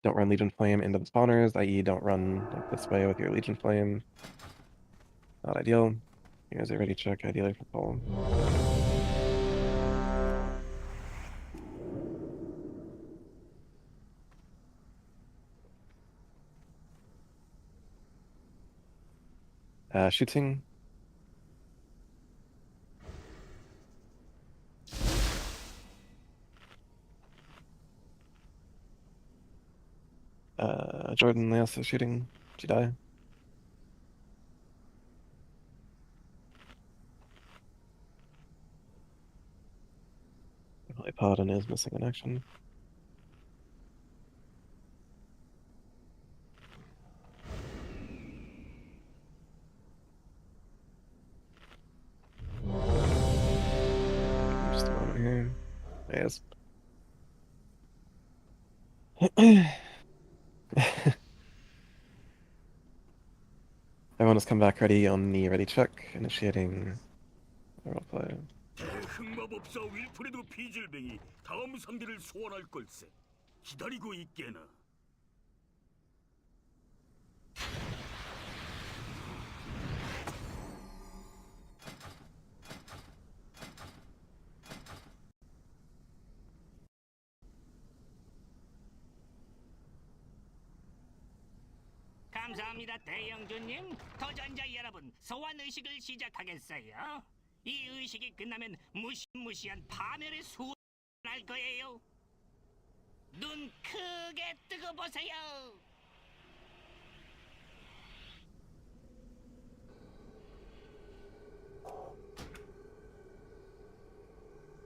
Don't run Legion Flame into the spawners, i.e. don't run like this way with your Legion Flame. Not ideal. Here's a ready check, ideally for full. Shooting. Jordan also shooting. Did you die? Definitely Paladin is missing in action. Just a moment here. Yes. Everyone has come back ready on the ready check, initiating the roleplay. 흑마법사 윌프레드 비질뱅이 다음 상대를 소환할 걸세. 기다리고 있게나. 감사합니다, 대영주님. 도전자 여러분, 소환 의식을 시작하겠어요. 이 의식이 끝나면 무시무시한 파멸의 수할 거예요. 눈 크게 뜨고 보세요.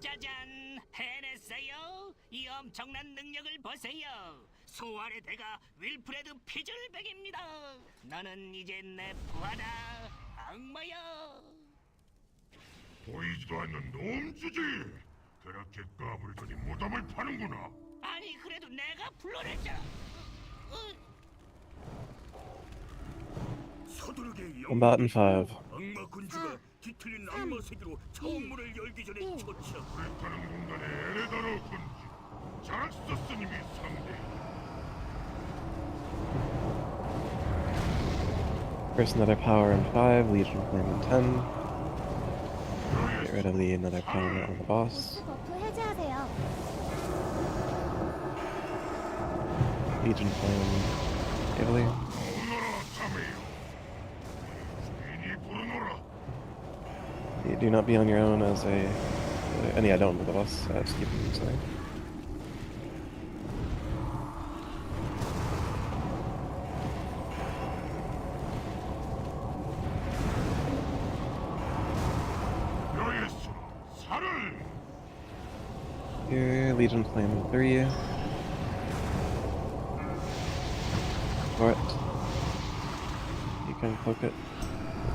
짜잔, 해냈어요. 이 엄청난 능력을 보세요. 소환의 대가 윌프레드 피즐백입니다. 너는 이제 내 부하다, 악마야. 보이지도 않는 놈주지! 그렇게 까불더니 무덤을 파는구나! 아니 그래도 내가 불러냈잖아. 서두르게 Combatant 5. 악마 군주가 뒤틀린 악마 세계로 처음 문을 열기 전에 처치하고 불타는 공간의 에레다로 군주! 자락서스님이 상대! First another power in 5, Legion Flame in 10. Get rid of the another power on the boss. 보스 버프 해제하세요. Legion Flame, Italy. 오너라 자매여! 주인이 부르노라! You do not be on your own as a... and yeah, don't with the boss, just keep him inside. 여예수! 살을! Here, Legion Flame in 3. For it. You can poke it.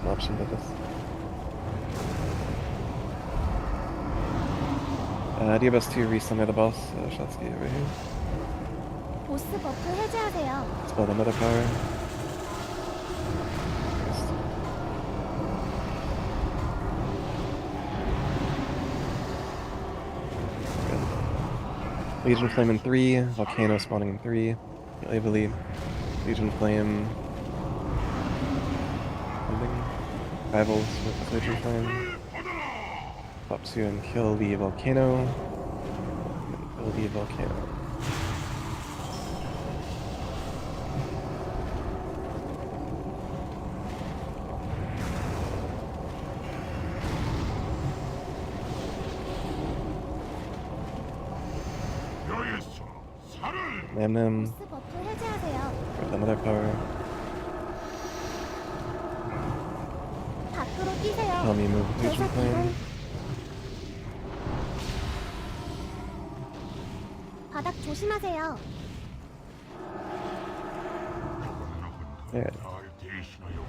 An option to this. Do your best to resummon the boss, Shatsky over here. 보스 버프 해제하세요. Spell another power. Good. Legion Flame in 3, Volcano spawning in 3. Heavily. Legion Flame. Ending. Rivals with Legion Flame. Up to and kill the volcano. And kill the volcano. 여예수! 살을! Lamnim 보스 버프 해제하세요. with another power. 밖으로 뛰세요. Help me move Legion 교사 Flame. 기동. 바닥 조심하세요. There. 날 대신하여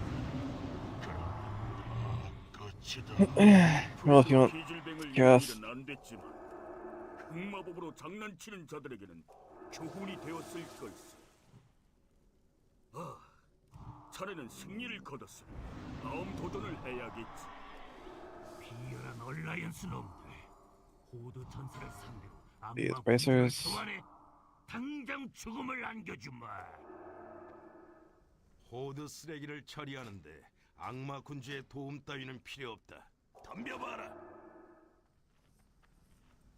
끝이다. Well, if you want 비질뱅을 Yes. 이기는 안 됐지만 흑마법으로 장난치는 자들에게는 교훈이 되었을 걸세. 자네는 승리를 거뒀으니 다음 도전을 해야겠지. 비열한 얼라이언스 놈들, 호드 전사를 상대로 These 악마 bracers. 군주를 소환해 당장 죽음을 안겨주마. 호드 쓰레기를 처리하는데 악마 군주의 도움 따위는 필요 없다. 덤벼봐라.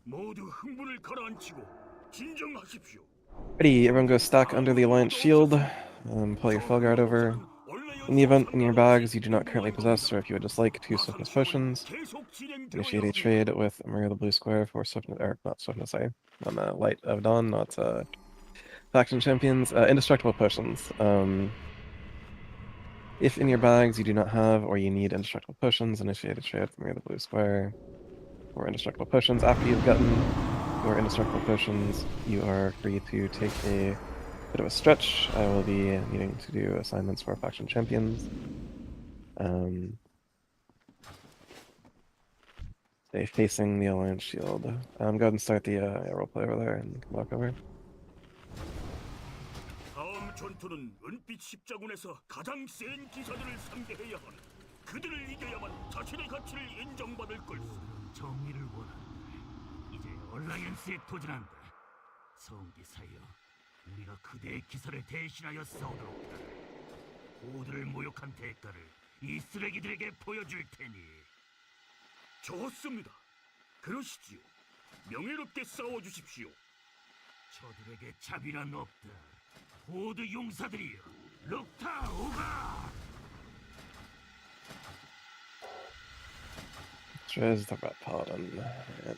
모두 흥분을 가라앉히고 진정하십시오. Ready, everyone go stack under the Alliance shield. Pull your Felguard over. In the event in your bags you do not currently possess, or if you would just like 2 swiftness potions, initiate a trade with Maria the Blue Square for swiftness, or not swiftness, sorry, on Light of Dawn, not faction champions. Indestructible potions. If in your bags you do not have or you need indestructible potions, initiate a trade with Maria the Blue Square for indestructible potions. After you've gotten your indestructible potions, you are free to take a bit of a stretch. I will be needing to do assignments for faction champions. Stay facing the Alliance shield. Go ahead and start the roleplay over there and come back over. 다음 전투는 은빛 십자군에서 가장 센 기사들을 상대해야 하는 그들을 이겨야만 자신의 가치를 인정받을 걸세. 정의를 원한다. 이제 얼라이언스에 도전한다. 성기사여, 우리가 그대의 기사를 대신하여 싸우도록 하라. 호드를 모욕한 대가를 이 쓰레기들에게 보여줄 테니. 좋습니다. 그러시지요. 명예롭게 싸워주십시오. 저들에게 자비란 없다. 호드 용사들이여, 룩타 오가! Where's the Rat Paladin? Yep.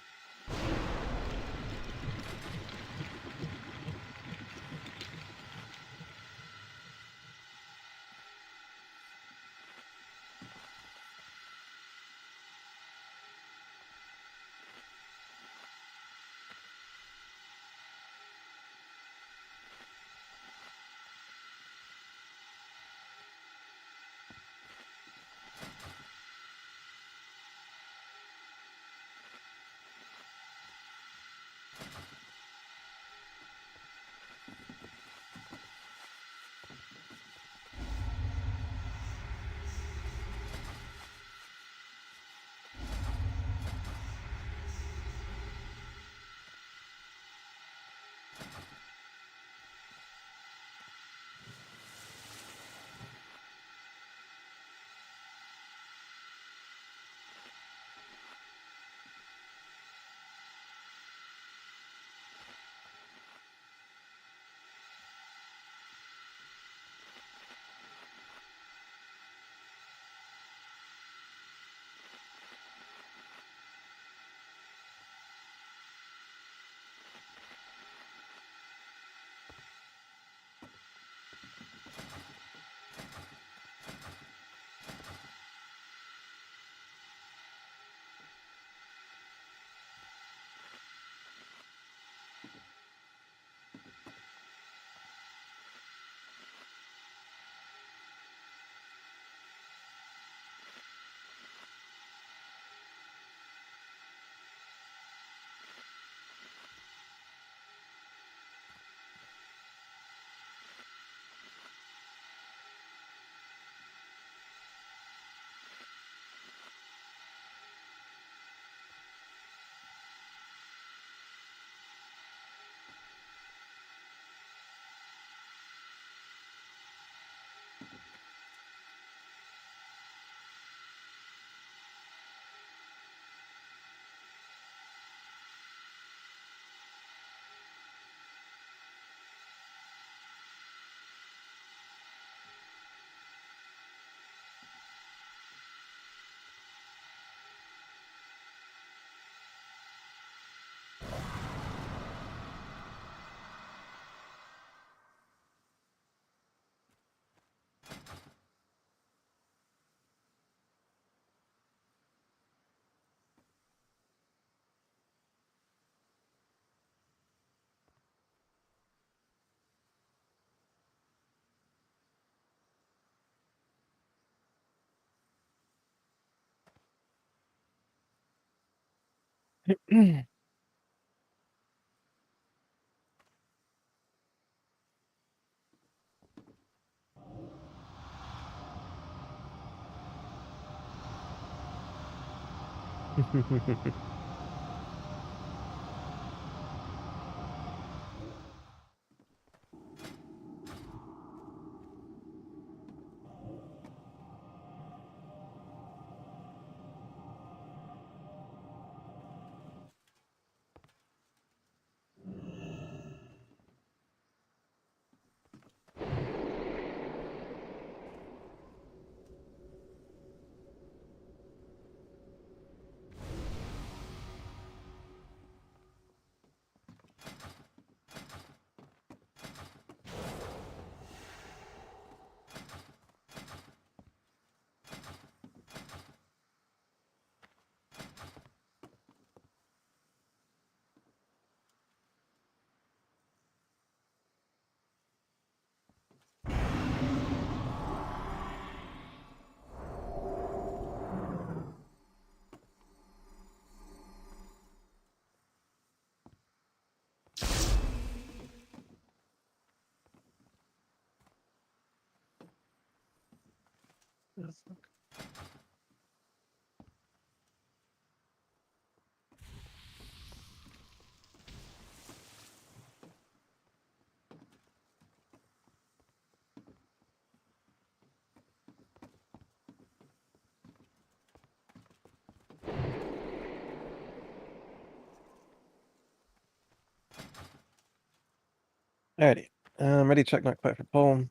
Alrighty. Ready, check, not quite for pull.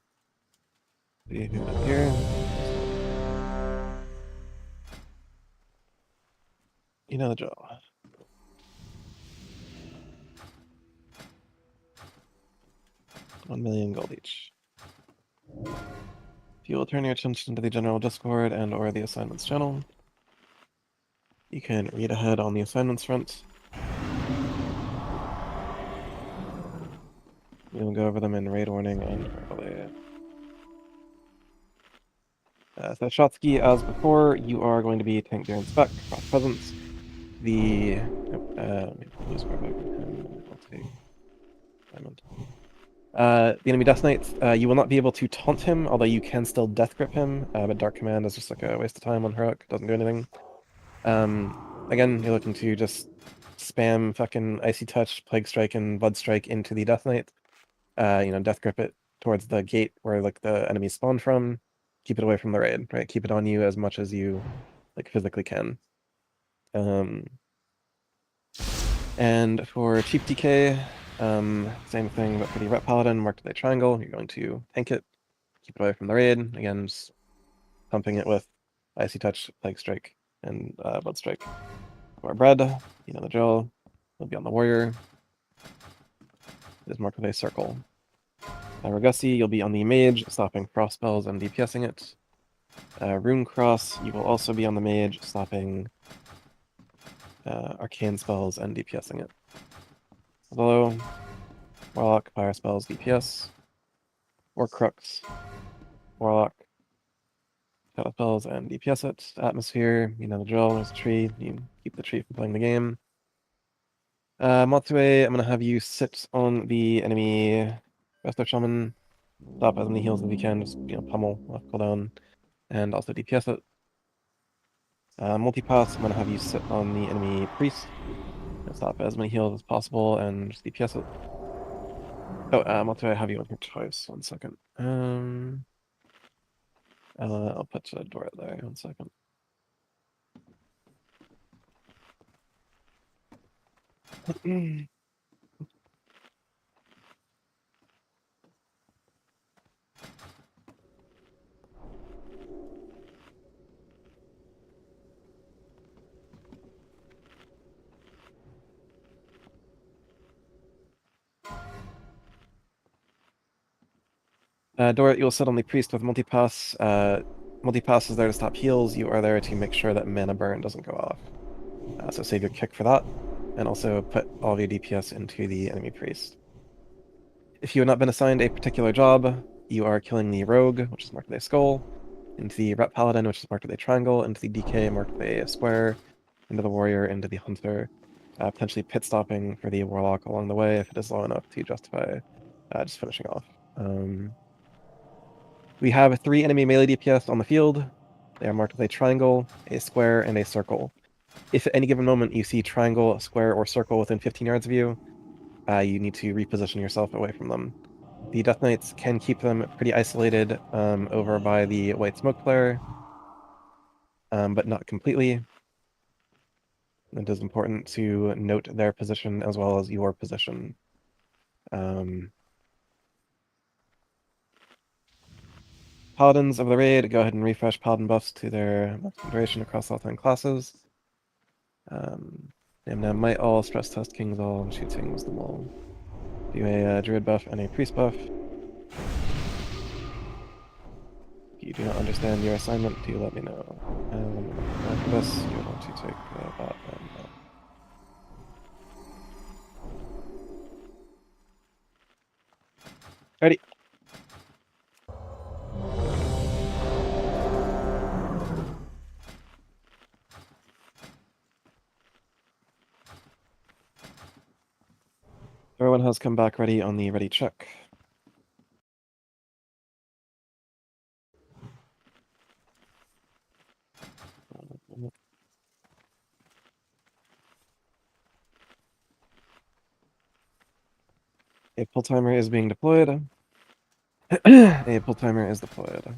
See who is here. You know the drill. 1,000,000 gold each. If you will turn your attention to the general Discord and or the assignments channel, you can read ahead on the assignments front. We'll go over them in raid warning and verbally. So Shotsky, as before, you are going to be tank Darren Spec, cross presence. The let me lose my back with him. I'll take Diamond. The enemy Death Knight, you will not be able to taunt him, although you can still Death Grip him, but Dark Command is just like a waste of time on Heroic, doesn't do anything. Again, you're looking to just spam fucking Icy Touch, Plague Strike, and Blood Strike into the Death Knight. Death Grip it towards the gate where like the enemies spawn from. Keep it away from the raid, right? Keep it on you as much as you like physically can. And for Cheap DK, same thing, but for the Ret Paladin, marked with a triangle, you're going to tank it, keep it away from the raid. Again, just pumping it with Icy Touch, Plague Strike, and Blood Strike. For Bread, you know the drill. It'll be on the Warrior. It is marked with a circle. Ragussi, you'll be on the Mage, stopping Frost spells and DPSing it. Rune Cross, you will also be on the Mage, stopping Arcane spells and DPSing it. Below, Warlock, Fire spells, DPS. Or Crux, Warlock, Shadow spells, and DPS it. Atmosphere, you know the drill, there's a tree, you keep the tree from playing the game. Matsue, I'm going to have you sit on the enemy Resto Shaman, stop as many heals as you can, just, pummel, left cooldown, and also DPS it. Multipass, I'm going to have you sit on the enemy Priest, and stop as many heals as possible, and just DPS it. Oh, Matsue, I have you on here twice, 1 second. I'll put Dora there, 1 second. Dora, you'll sit on the Priest with Multipass. Multipass is there to stop heals. You are there to make sure that mana burn doesn't go off. So save your kick for that, and also put all of your DPS into the enemy Priest. If you have not been assigned a particular job, you are killing the Rogue, which is marked with a skull, into the Ret Paladin, which is marked with a triangle, into the DK, marked with a square, into the Warrior, into the Hunter, potentially pit stopping for the Warlock along the way if it is low enough to justify just finishing off. We have 3 enemy melee DPS on the field. They are marked with a triangle, a square, and a circle. If at any given moment you see triangle, square, or circle within 15 yards of you, you need to reposition yourself away from them. The Death Knights can keep them pretty isolated over by the white smoke flare, but not completely. It is important to note their position as well as your position. Paladins of the raid, go ahead and refresh Paladin buffs to their duration across all 10 classes. Namna might all, stress test kings all, and shoot things them all. Do a druid buff and a priest buff. If you do not understand your assignment, do let me know. After this, you'll want to take that and Ready. Everyone has come back ready on the ready check. A pull timer is being deployed. A pull timer is deployed.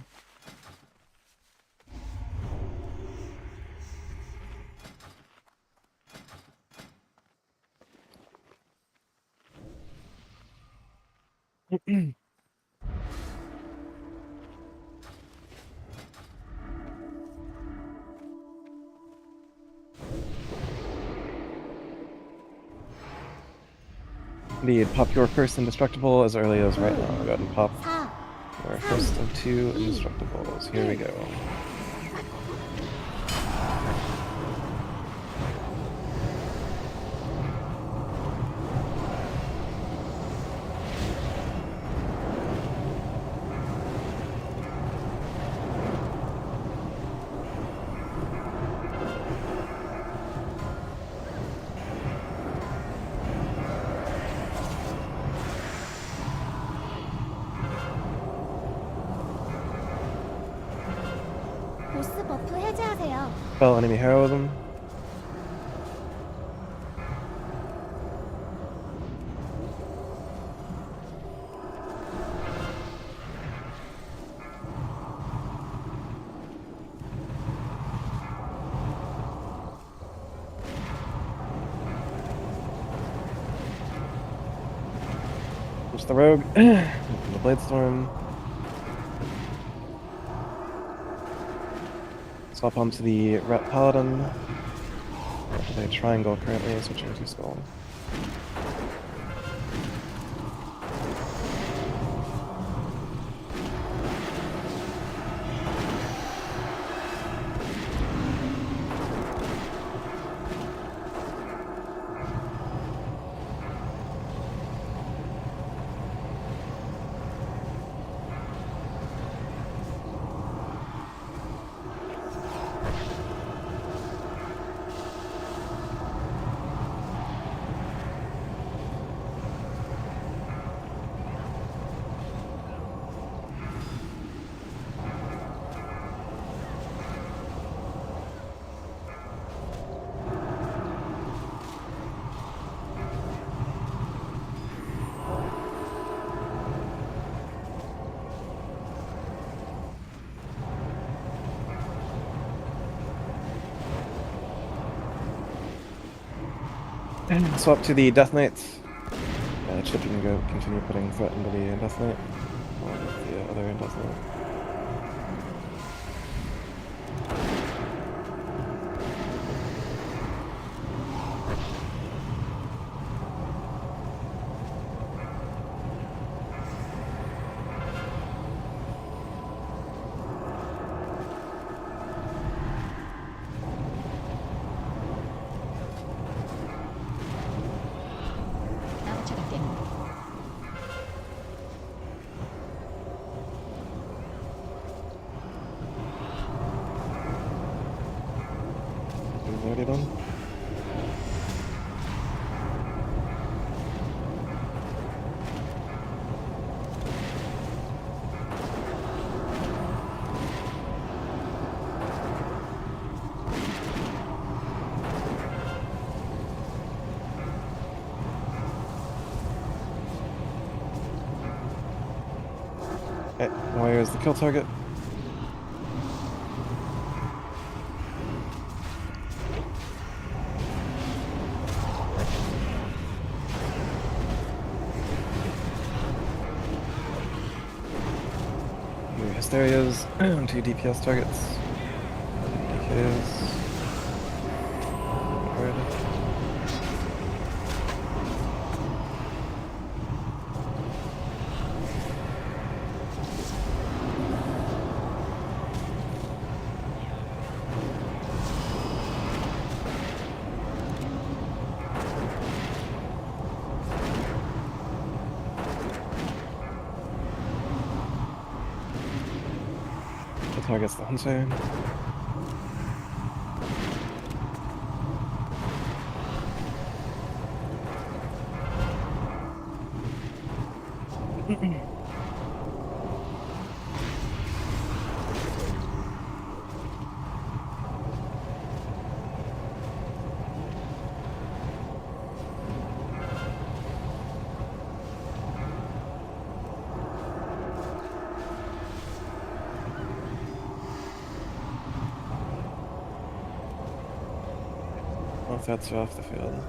Indeed, pop your first indestructible as early as right now. Go ahead and pop 4, our first of 2 indestructibles. Here we go. 보스 버프 해제하세요. Spell enemy heroism. Push the rogue. Open the blade storm. Swap onto the ret paladin. With a triangle currently, switching to skull. And swap to the Death Knight. Chip, you can go continue putting threat into the Death Knight. Along with the other Death Knight. Is already done? Okay, where is the kill target? Hysterias, 2 DPS targets. DKs. Good. Targets the hunter. All threats are off the field.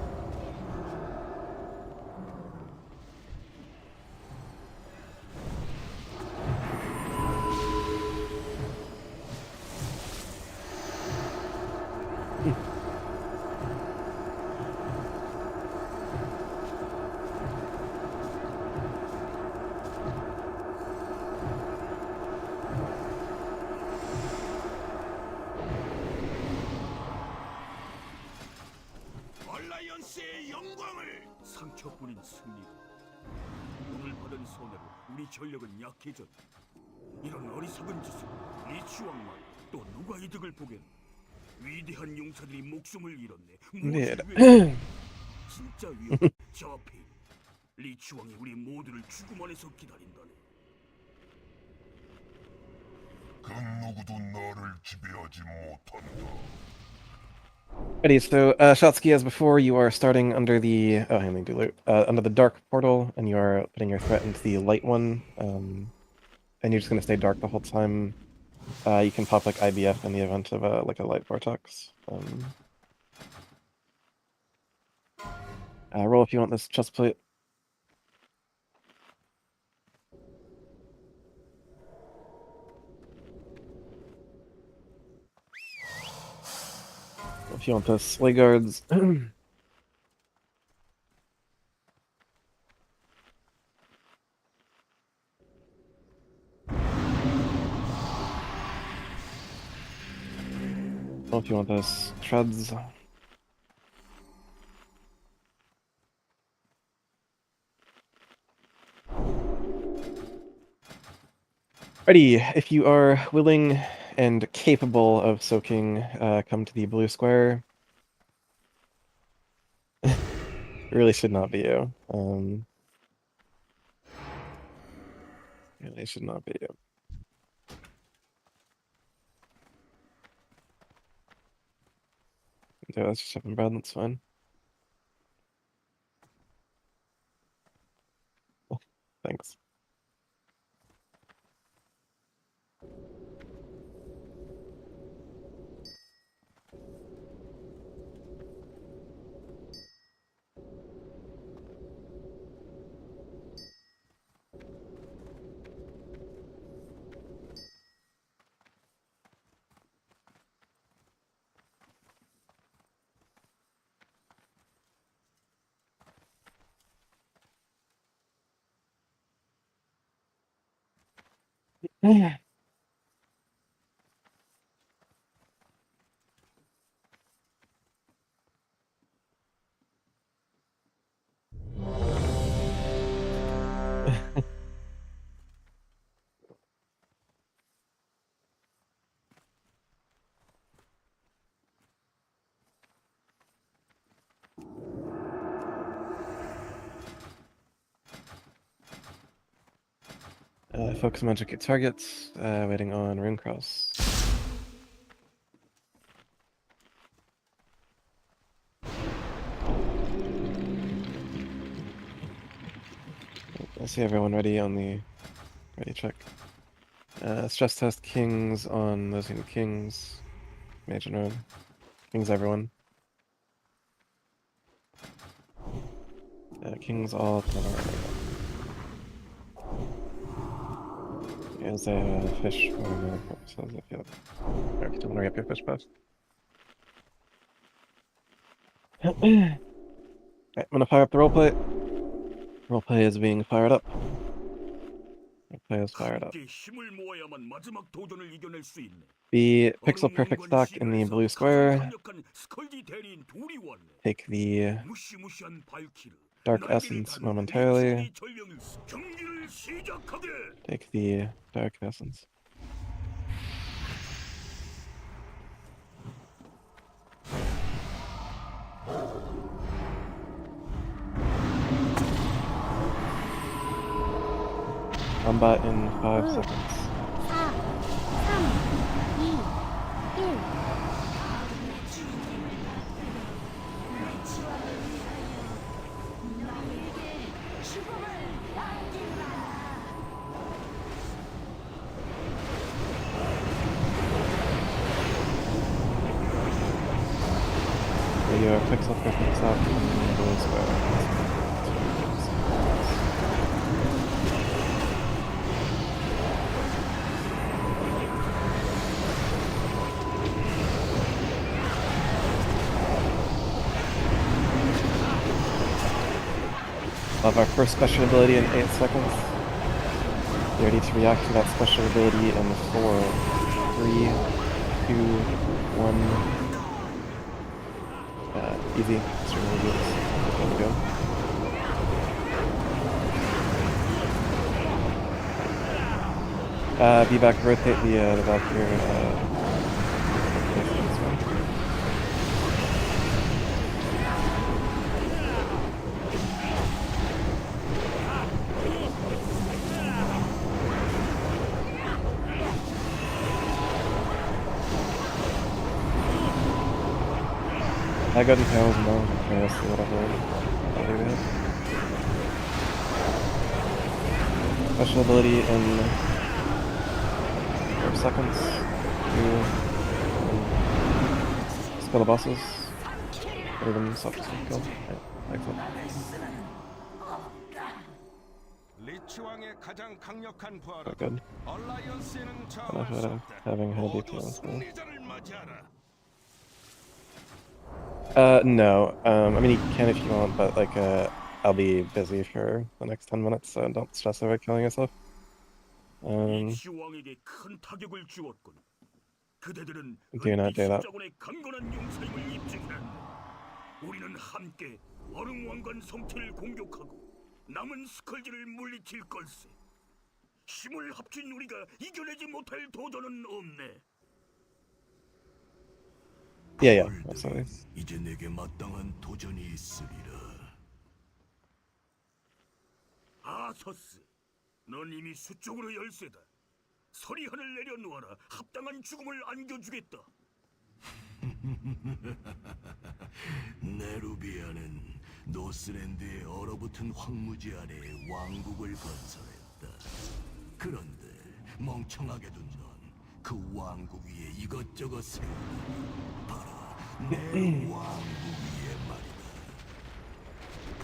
얼라이언스의 영광을! 상처뿐인 승리로 오늘 받은 손해로 우리 전력은 약해졌다. 이런 어리석은 짓을 리치왕만 또 누가 이득을 보겠나? 위대한 용사들이 목숨을 잃었네. Indeed. 무엇을 위해? 진짜 위험. 저 피. 리치왕이 우리 모두를 죽음 안에서 기다린다네. 그 누구도 나를 지배하지 못한다. Ready, so Shotsky, as before, you are starting under the handling do loot, under the dark portal, and you are putting your threat into the light one, and you're just gonna stay dark the whole time. You can pop like IBF in the event of like a light vortex. Roll if you want this chest plate. If you want the sleigh guards. Well, if you want this treads. Ready, if you are willing and capable of soaking, come to the blue square. It really should not be you. Really should not be you. Okay, that's just having bread, that's fine. Thanks. Focus magic at targets, waiting on Rune Cross. I see everyone ready on the ready check. Stress test kings on those who need kings. Mage and rogue. Kings everyone. Kings all 10 already. As a fish for no purposes if you or if you don't want to get your fish buff. Alright, I'm gonna fire up the roleplay. Roleplay is being fired up. Roleplay is fired up. 함께 힘을 모아야만 마지막 도전을 이겨낼 수 있네. Be pixel perfect stock in the blue square. 강력한 스컬지 대리인 둘이 왔네. Take the 무시무시한 발키르. dark essence momentarily. 경기를 시작하게. Take the dark essence. Combat in 5 seconds. 4, 3, 2, 1. a pixel perfect stop and blue square. Of our first special ability in 8 seconds. You ready to react to that special ability in 4, 3, 2, 1. Easy. Just remember this. There we go. Be back, rotate the Valkyrie. This one. I got in tails now, or whatever. I'll do that. Special ability in 4 seconds. 2, 1. Spell the bosses. Or even self kill. Like that. 리치왕의 가장 강력한 Quite 부하로 good. 얼라이언스에는 Enough 저항할 수 out of 없다. having high 모두 DPS. So. 승리자를 맞이하라. No. I mean, you can if you want, but like, I'll be busy for the next 10 minutes, so don't stress over killing yourself. 리치 왕에게 큰 타격을 주었군. 그대들은 Do not do that. 십자군의 강건한 용사임을 입증한다. 우리는 함께 얼음 왕관 성체를 공격하고 남은 스컬지를 물리칠 걸세. 힘을 합친 우리가 이겨내지 못할 도전은 없네. Yeah, absolutely. 이제 내게 마땅한 도전이 있으리라. 아서스, 넌 이미 수적으로 열세다. 서리한을 내려놓아라. 합당한 죽음을 안겨주겠다. 네루비아는 노스랜드의 얼어붙은 황무지 아래 왕국을 건설했다. 그런데 멍청하게 둔 넌 그 왕국 위에 이것저것 세우고 봐라, 내 왕국 위에 말이다.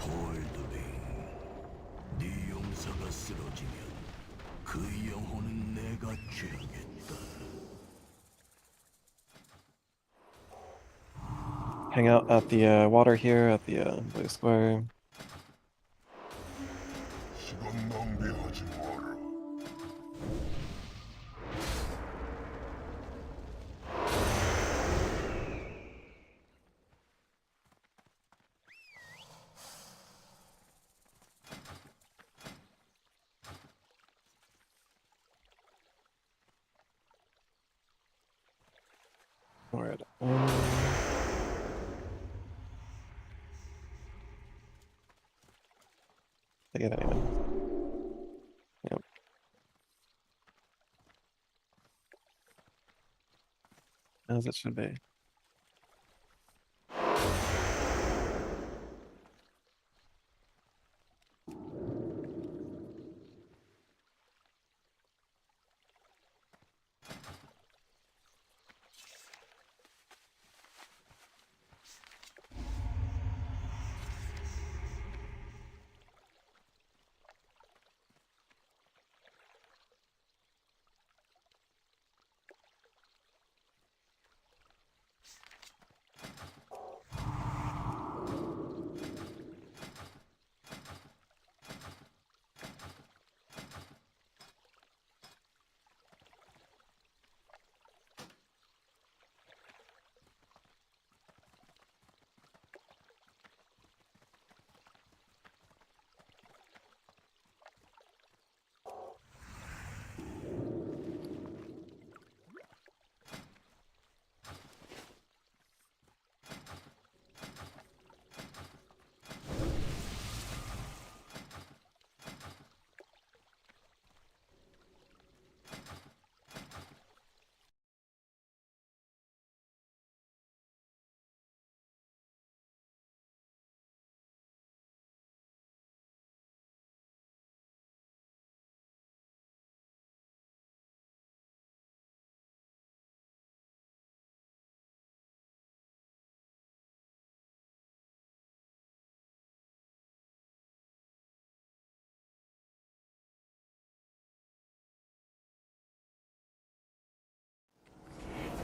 폴드링, 네 용사가 쓰러지면 그 영혼은 내가 죄하겠다. Hang out at the water here at the blue square. 시간 낭비하지 마라. Alright. Take it anyway. Yep. As it should be.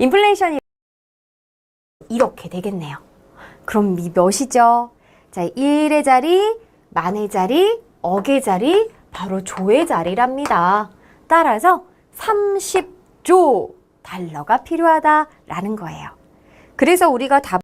인플레이션이 이렇게 되겠네요. 그럼 이 몇이죠? 자, 1의 자리, 만의 자리, 억의 자리, 바로 조의 자리랍니다. 따라서 30조 달러가 필요하다라는 거예요. 그래서 우리가 답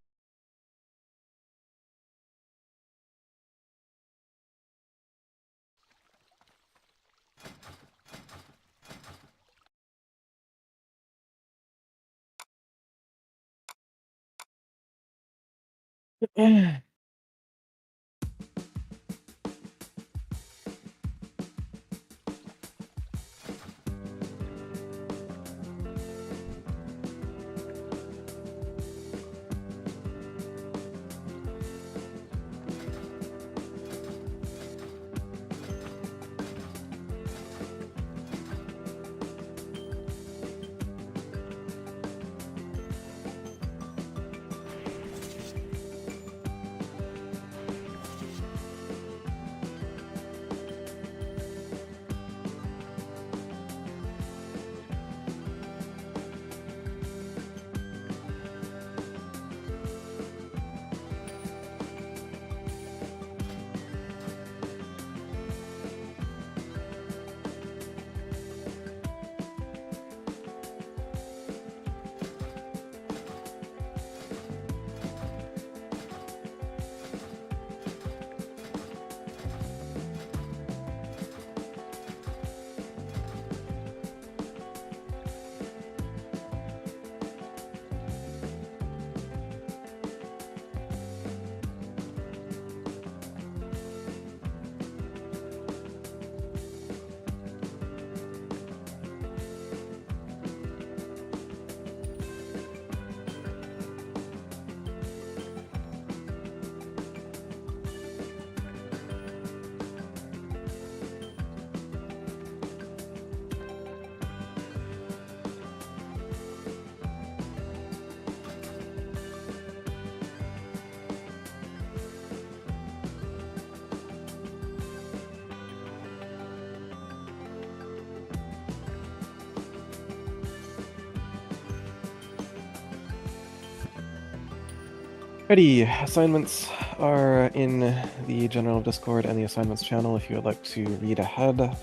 Alrighty, assignments are in the general Discord and the assignments channel if you would like to read ahead.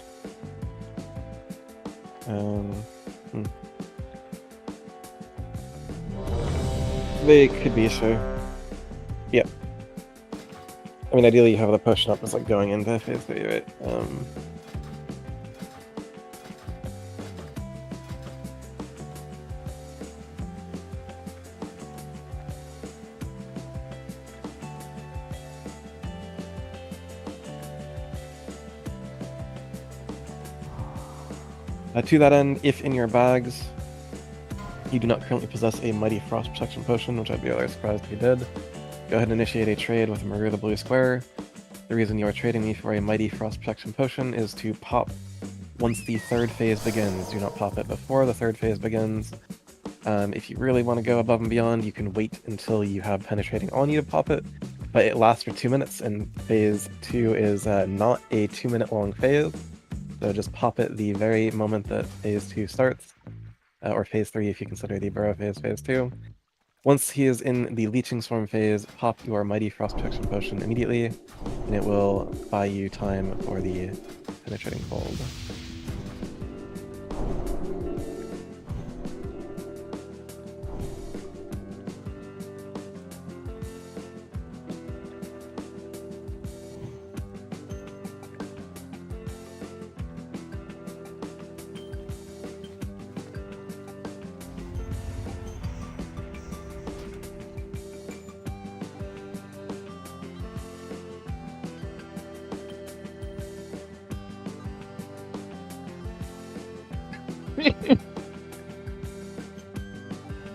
They could be, sure. Yep. I mean, ideally you have the potion up as like going into phase 3, right? 'To that end, if in your bags you do not currently possess a Mighty Frost Protection Potion, which I'd be rather surprised if you did, go ahead and initiate a trade with Maru the Blue Square. The reason you are trading me for a Mighty Frost Protection Potion is to pop once the third phase begins. Do not pop it before the third phase begins. If you really want to go above and beyond, you can wait until you have Penetrating on you to pop it, but it lasts for 2 minutes, and phase 2 is not a 2-minute long phase. So just pop it the very moment that phase 2 starts, or phase 3 if you consider the burrow phase 2. Once he is in the Leeching Swarm phase, pop your Mighty Frost Protection Potion immediately, and it will buy you time for the Penetrating Cold.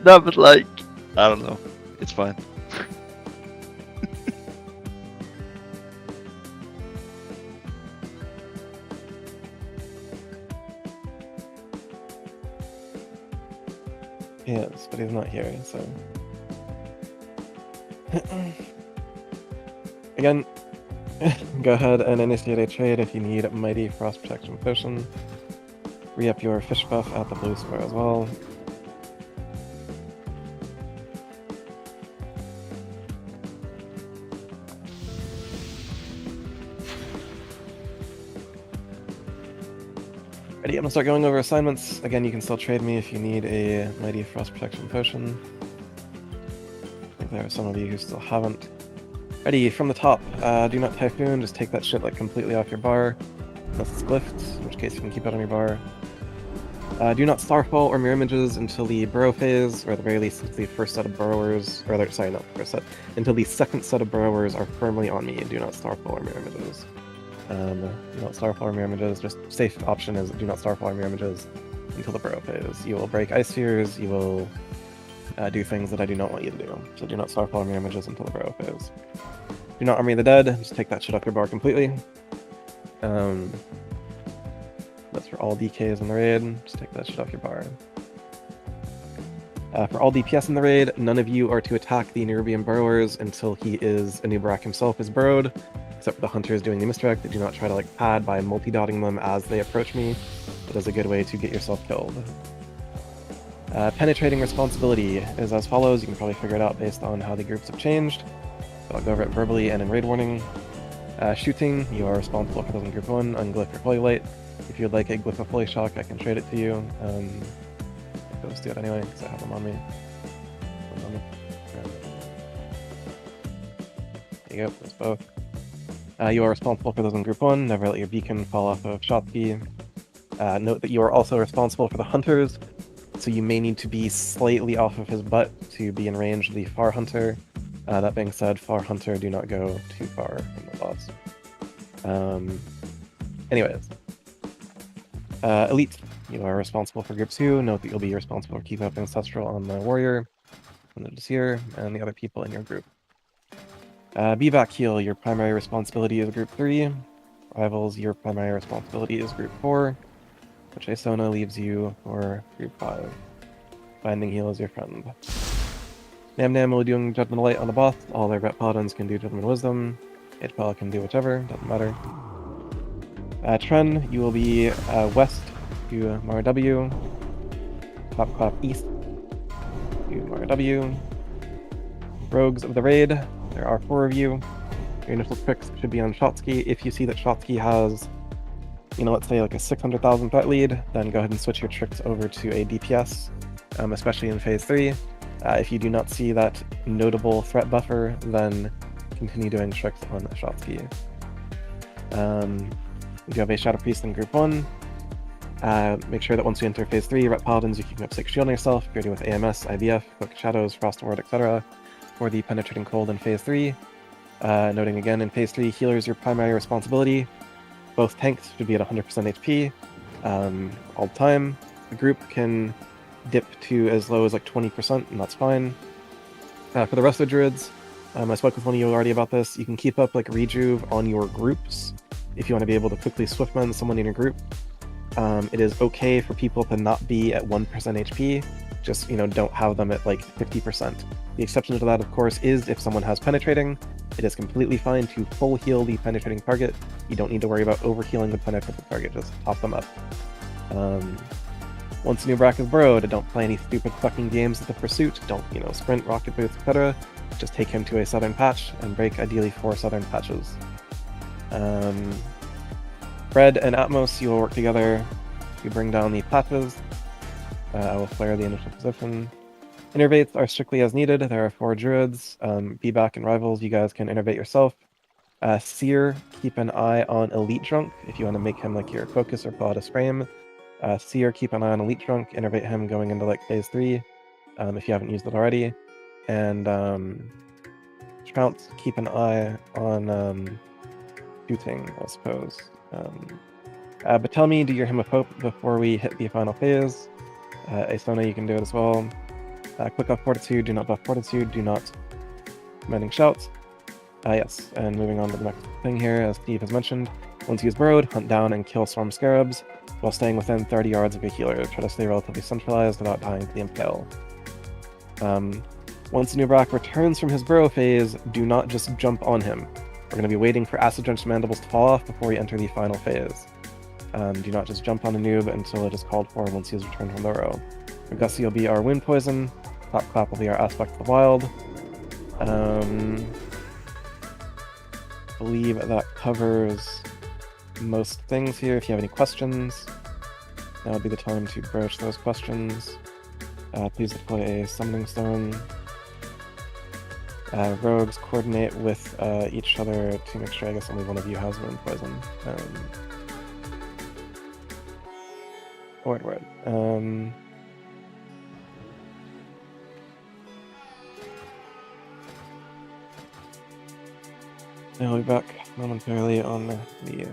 No, but like, I don't know. It's fine. Yes, but he's not here, so... Again, go ahead and initiate a trade if you need a Mighty Frost Protection Potion. Re-up your fish buff at the blue square as well. I'm gonna start going over assignments. Again, you can still trade me if you need a Mighty Frost Protection Potion. I think there are some of you who still haven't. Ready, from the top, do not Typhoon, just take that shit like completely off your bar. Unless it's glyphed, in which case you can keep it on your bar. Do not Starfall or Mirror Images until the Burrow phase, or at the very least until the first set of Burrowers, or rather, sorry, not the first set, until the second set of Burrowers are firmly on me. Do not Starfall or Mirror Images. Do not Starfall or Mirror Images, just safe option is do not Starfall or Mirror Images until the Burrow phase. You will break Ice Spheres, you will do things that I do not want you to do. So do not Starfall or Mirror Images until the Burrow phase. Do not Army the Dead, just take that shit off your bar completely. That's for all DKs in the raid, just take that shit off your bar. For all DPS in the raid, none of you are to attack the Nerubian Burrowers until Anub'arak himself is burrowed, except for the hunters doing the misdirect. Do not try to like pad by multi-dotting them as they approach me. That is a good way to get yourself killed. Penetrating responsibility is as follows. You can probably figure it out based on how the groups have changed. So I'll go over it verbally and in raid warning. Shooting, you are responsible for those in group 1, unglyph or fully light. If you'd like a glyph of fully shock, I can trade it to you. I'll just do it anyway, because I have them on me. There you go, there's both. You are responsible for those in group 1, never let your beacon fall off of Shotsky. Note that you are also responsible for the hunters, so you may need to be slightly off of his butt to be in range of the Far Hunter. That being said, Far Hunter, do not go too far from the boss. Anyways. Elite, you are responsible for group 2. Note that you'll be responsible for keeping up Ancestral on the Warrior, and the Desir, and the other people in your group. BVAC Heal, your primary responsibility is group 3. Rivals, your primary responsibility is group 4. Which Isona leaves you for group 5. Binding Heal is your friend. Nam Nam will be doing Judgment of Light on the boss. All their Vet Paladins can do Judgment of Wisdom. HPL can do whichever, doesn't matter. Tren, you will be west to Mara W. Top Clap east to Mara W. Rogues of the raid, there are 4 of you. Your initial tricks should be on Shotsky. If you see that Shotsky has, let's say like a 600,000 threat lead, then go ahead and switch your tricks over to a DPS, especially in phase 3. If you do not see that notable threat buffer, then continue doing tricks on Shotsky. You have a Shadow Priest in group 1. Make sure that once you enter phase 3, Ret Paladins, you keep up 6 shielding yourself, purity with AMS, IVF, Book Shadows, Frost Ward, etc. for the Penetrating Cold in phase 3. Noting again, in phase 3, healer is your primary responsibility. Both tanks should be at 100% HP all the time. The group can dip to as low as like 20%, and that's fine. For the rest of the druids, I spoke with one of you already about this. You can keep up like Rejuve on your groups if you want to be able to quickly swiftmend someone in your group. It is okay for people to not be at 1% HP, just don't have them at like 50%. The exception to that, of course, is if someone has penetrating. It is completely fine to full heal the penetrating target. You don't need to worry about overhealing the penetrating target, just top them up. Once Anub'arak is burrowed, don't play any stupid fucking games with the pursuit. Don't, sprint, rocket boots, etc. Just take him to a southern patch and break ideally 4 southern patches. Fred and Atmos, you will work together to bring down the patches. I will flare the initial position. Innervates are strictly as needed. There are 4 druids. Be-Back and Rivals, you guys can innervate yourself. Seer, keep an eye on Elite Drunk if you want to make him like your focus or pull out a frame. Seer, keep an eye on Elite Drunk, innervate him going into like phase 3 if you haven't used it already. And Trounce, keep an eye on shooting, I suppose. But tell me, do your Hymn of Hope before we hit the final phase. Isona, you can do it as well. Quick off Fortitude, do not buff Fortitude, do not commanding Shouts. Yes, and moving on to the next thing here, as Steve has mentioned, once he is burrowed, hunt down and kill Swarm Scarabs while staying within 30 yards of a healer. Try to stay relatively centralized without dying to the Impale. Once Anub'arak returns from his burrow phase, do not just jump on him. We're going to be waiting for Acid Drenched Mandibles to fall off before we enter the final phase. Do not just jump on a noob until it is called for once he has returned from the burrow. Gussie will be our Wound Poison. Clap Clap will be our Aspect of the Wild. Believe that covers most things here. If you have any questions, Now would be the time to broach those questions. Please deploy a summoning stone. Rogues coordinate with each other to make sure I guess only one of you has wound poison. Word. I'll be back momentarily on the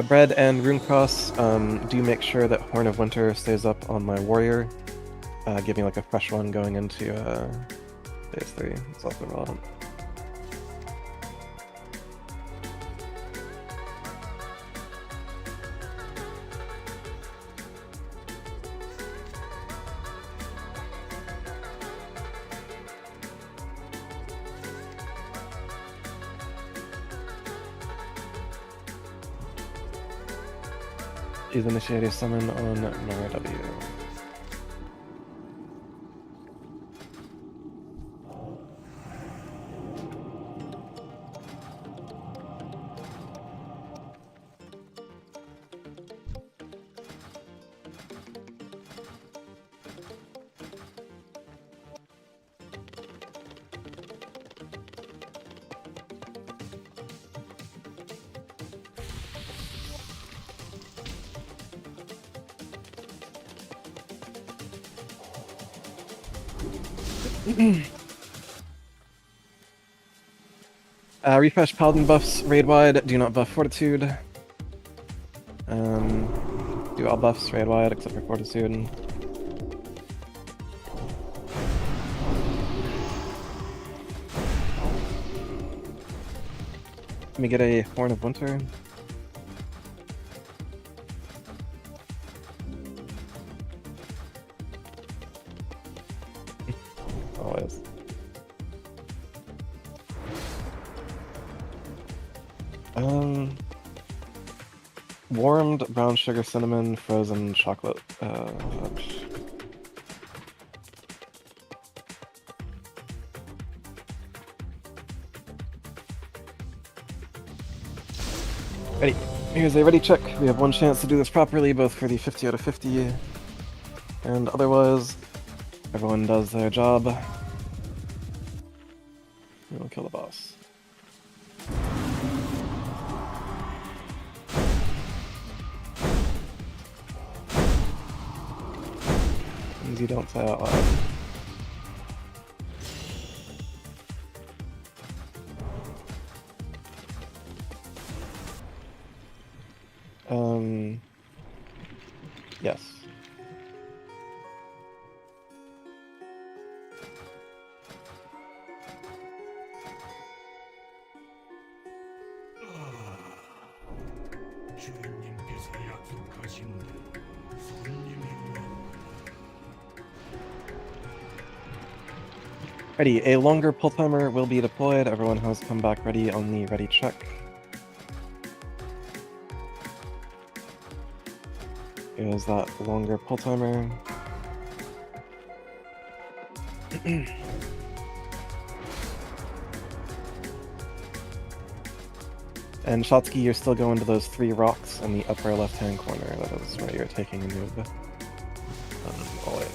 Bread and Runecross, do make sure that Horn of Winter stays up on my warrior, giving like a fresh one going into phase 3. It's also relevant. Is initiate a summon on Mara W. Refresh Paladin buffs raid wide, do not buff Fortitude. Do all buffs raid wide except for Fortitude. Let me get a Horn of Winter. Always. Warmed brown sugar cinnamon frozen chocolate fudge. Ready. Here's a ready check. We have one chance to do this properly, both for the 50 out of 50 and otherwise. Everyone does their job. We'll kill the boss. You don't say out loud. Yes. 주인님께서 약속하신 대로 손님이 Ready, a longer pull timer will be deployed. Everyone has come back ready on the ready check. Here's that longer pull timer. And Shotsky, you're still going to those 3 rocks in the upper left-hand corner. That is where you're taking a move. Always.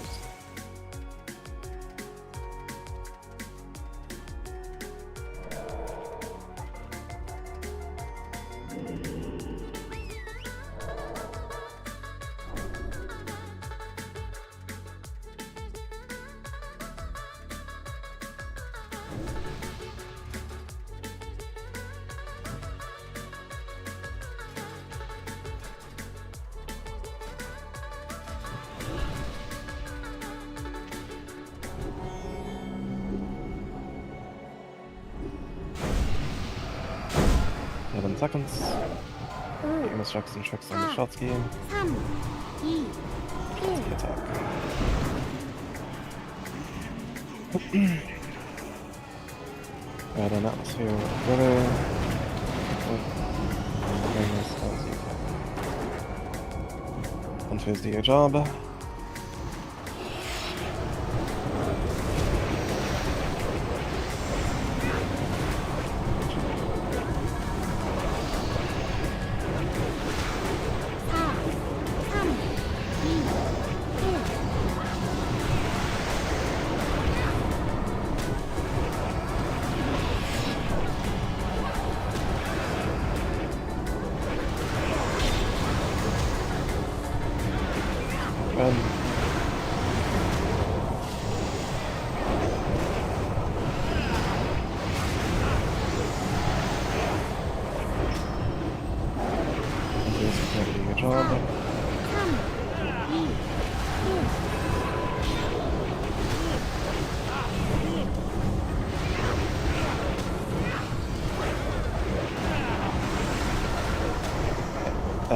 Seconds. Game instructs and tricks on the Shotsky. 3, 2, 1. Attack. Add an atmosphere river. Hunters do your job.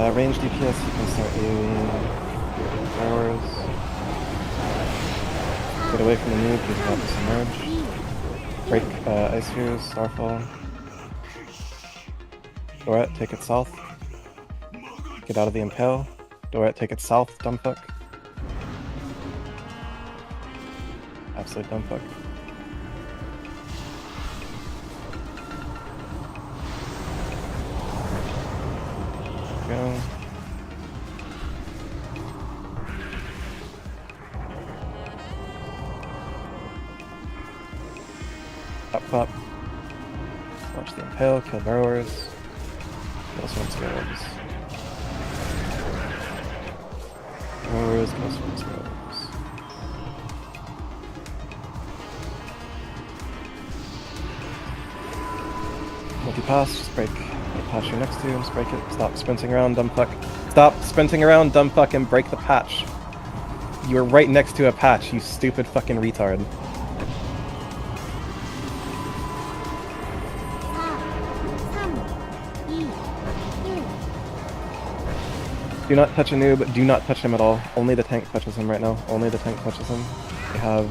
Range DPS, you can start AoE throwers. Get away from the noob, he's about to submerge. Break Ice Spheres, Starfall. Dorat, take it south. Get out of the Impale. Dorat, take it south, dumbfuck. Absolute dumbfuck. Go. Up. Watch the Impale, kill Burrowers. Kill Sword Scarabs. Burrowers, kill Sword Scarabs. Multi-pass, just break the patch you're next to, just break it. Stop sprinting around, dumb fuck. Stop sprinting around, dumb fuck, and break the patch. You were right next to a patch, you stupid fucking retard. 4, 3, 2, 1. Do not touch a noob, do not touch him at all. Only the tank touches him right now. Only the tank touches him. We have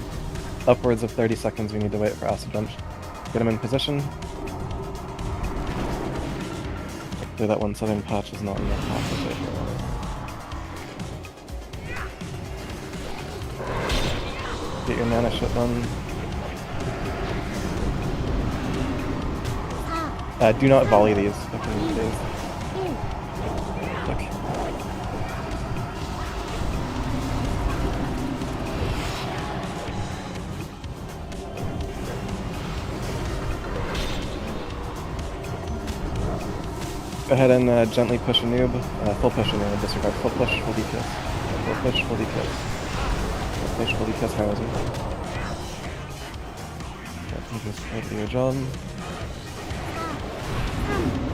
upwards of 30 seconds we need to wait for Acid Bench. Get him in position. Hopefully that one southern patch is not in that path of it. Get your mana shit done. Do not volley these fucking days. Fuck. Go ahead and gently push a noob. Full push a noob, disregard. Full push, full DPS. Full push, full DPS. Full push, full DPS, heroism. You just try to do your job. 3, 2, 1.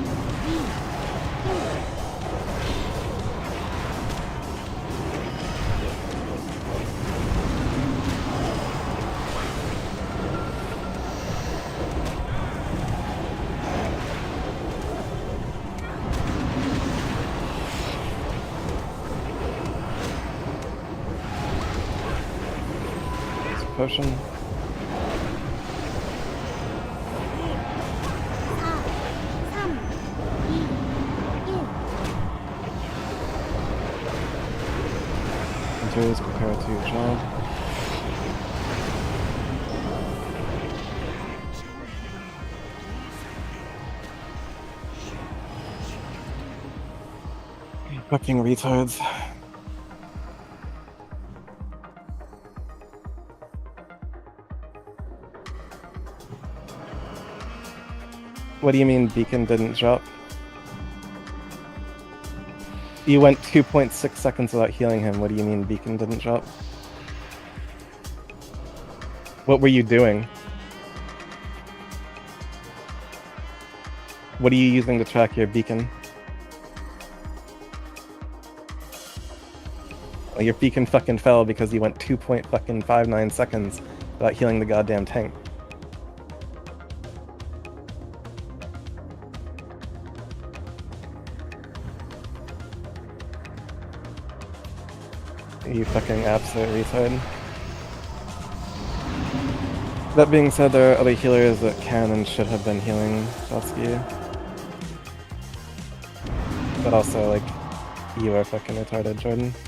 Potion. Enters, prepare to job. Fucking retards. What do you mean Beacon didn't drop? You went 2.6 seconds without healing him. What do you mean Beacon didn't drop? What were you doing? What are you using to track your Beacon? Well, your Beacon fucking fell because you went 2.59 seconds without healing the goddamn tank. You fucking absolute retard. That being said, there are other healers that can and should have been healing Shotsky. But also, like, you are fucking retarded, Jordan.